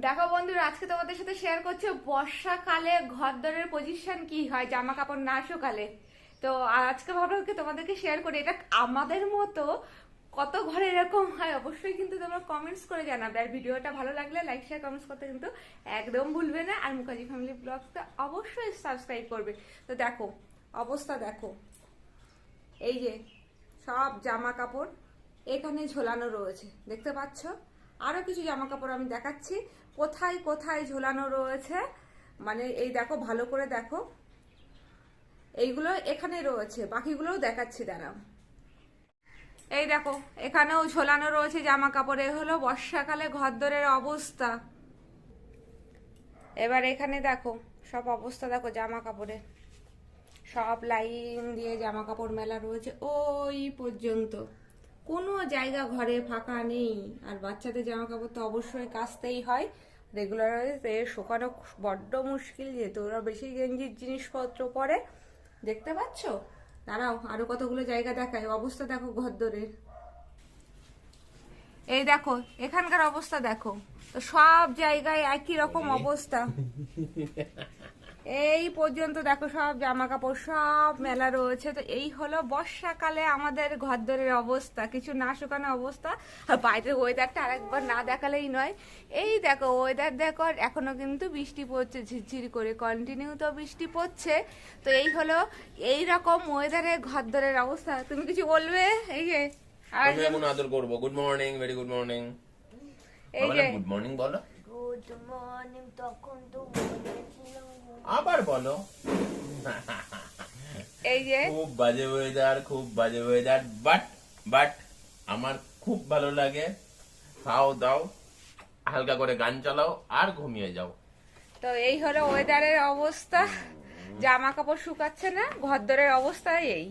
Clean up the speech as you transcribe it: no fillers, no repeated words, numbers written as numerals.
দেখো বন্ধুরা, আজকে তোমাদের সাথে শেয়ার করছে বর্ষাকালে ঘরদোরের পজিশন কি হয় জামা কাপড় না শুকালে। তো আজকে ভাবলাম কি তোমাদেরকে শেয়ার করি। এটা আমাদের মতো কত ঘরে এরকম হয় অবশ্যই কিন্তু তোমরা কমেন্টস করে জানাবে। আর ভিডিওটা ভালো লাগলে লাইক শেয়ার কমেন্টস করতে কিন্তু একদম ভুলবে না। আর মুখার্জি ফ্যামিলি ব্লগসটা অবশ্যই সাবস্ক্রাইব করবে। তো দেখো অবস্থা, দেখো এই যে সব জামা কাপড় এখানে ঝোলানো রয়েছে, দেখতে পাচ্ছ। আরো কিছু জামা কাপড় আমি দেখাচ্ছি কোথায় কোথায় ঝোলানো রয়েছে। মানে এই দেখো, ভালো করে দেখো, এইগুলো এখানে রয়েছে, বাকিগুলোও দেখাচ্ছি, দাঁড়াও। এই দেখো এখানেও ঝোলানো রয়েছে জামা কাপড়। এ হলো বর্ষাকালে ঘরদোরের অবস্থা। এবার এখানে দেখো সব অবস্থা, দেখো জামা কাপড়ের সব লাইন দিয়ে জামা কাপড় মেলা রয়েছে ওই পর্যন্ত, কোনো জায়গা ঘরে ফাঁকা নেই। আর বাচ্চাদের জামা কাপড় তো অবশ্যই কাচতেই হয় রেগুলার, শুকানো বড্ড মুশকিল, যেহেতু ওরা বেশি গেঞ্জির জিনিসপত্র পরে, দেখতে পাচ্ছ। দাঁড়াও আরো কতগুলো জায়গা দেখায়, অবস্থা দেখো ঘরদোরের। এই দেখো এখানকার অবস্থা দেখো, তো সব জায়গায় একই রকম অবস্থা। এই পর্যন্ত দেখো সব জামা কাপড় সব মেলা রয়েছে। তো এই হলো বর্ষাকালে আমাদের ঘরদোরের অবস্থা, কিছু না শুকানো অবস্থা। আর বাইরের ওয়েদারটা আরেকবার না দেখালেই নয়। এই দেখো ওয়েদার দেখো, আর এখনো কিন্তু বৃষ্টি পড়ছে ঝিরঝির করে, কন্টিনিউ তো বৃষ্টি পড়ছে। তো এই হলো এই রকম ওয়েদারে ঘরদোরের অবস্থা। তুমি কিছু বলবে? এই যে আমি এমন আদর করব। Good morning, very good morning. এই যে গুড মর্নিং বলো, গুড মর্নিং। তখন তো বলেছিল আবার বলো। এই যে খুব বাজে ওয়েদার, খুব বাজে ওয়েদার, বাট আমার খুব ভালো লাগে। খাও দাও, হালকা করে গান চালাও আর ঘুমিয়ে যাও। তো এই হলো ওয়েদারের অবস্থা, জামা কাপড় শুকাচ্ছে না, ঘরদোরের অবস্থা এই।